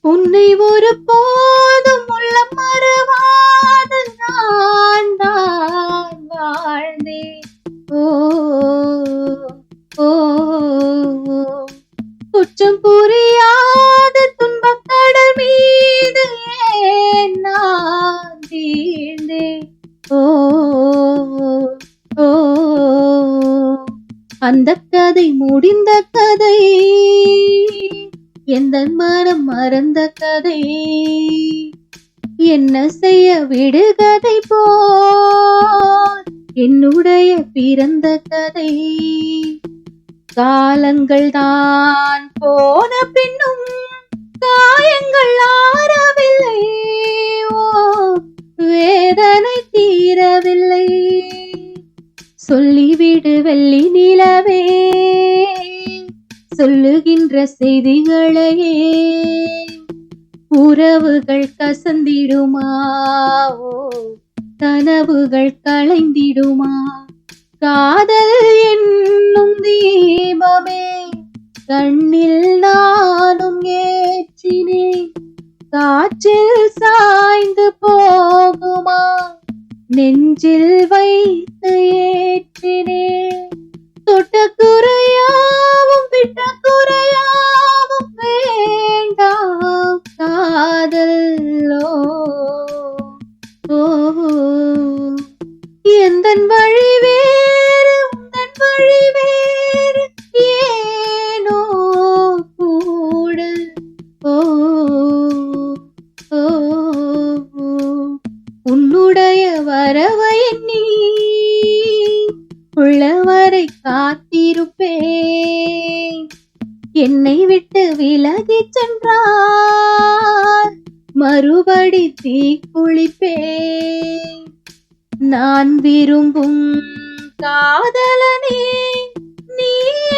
உன்னை ஒரு போதும் உள்ளம் மறவாது நான் தான் வாழ்ந்தேன். ஓ ஓ குற்றம் புரியாத துன்பக்கடல் மீது ஏன் நான் வீழ்ந்தேன். ஓ ஓ அந்த கதை முடிந்த கதை, எந்த மனம் மறந்த கதை, என்ன செய்ய விடுகதை போல் என்னுடைய பிறந்த கதை. காலங்கள் தான் போன பின்னும் காயங்கள் ஆறவில்லை. ஓ வேதனை தீரவில்லை. சொல்லிவிடு வெள்ளி நிலவே, சொல்லுகின்ற செய்திகளையே. உறவுகள் கசந்திடுமா, ஓ கனவுகள் களைந்திடுமா. காதல் என்னும் தீபமே கண்ணில் நானும் ஏற்றினேன். காற்றில் சாய்ந்து போகுமா, நெஞ்சில் வைத்து ஏற்றினேன். தொட்ட குறையாவும் விட்ட குறையாவும் வேண்டாம் காதலோ. ஓ எந்தன் வழி வேறு உந்தன் வழி வேறு ஏனோ கூடல். ஓ ஓ உன்னுடைய வரவை எண்ணி உள்ளவரை காத்திருப்பேன். என்னை விட்டு விலகி சென்றால் மறுபடி தீக்குளிப்பேன். நான் விரும்பும் காதலனே, நீ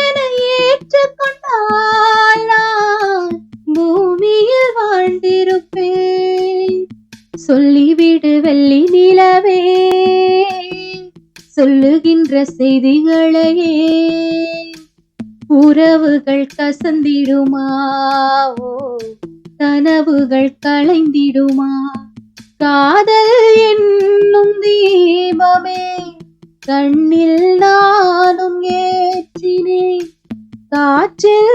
என ஏற்றுக்கொண்டால் நான் பூமியில் வாழ்ந்திருப்பேன். சொல்லிவிடு வெள்ளி நிலவே, சொல்லுகின்ற செய்திகளையே. உறவுகள் கசந்திடுமா, ஓ கனவுகள் களைந்திடுமா. காதல் என்னும் தீபமே கண்ணில் நானும் ஏற்றினேன். காற்றில்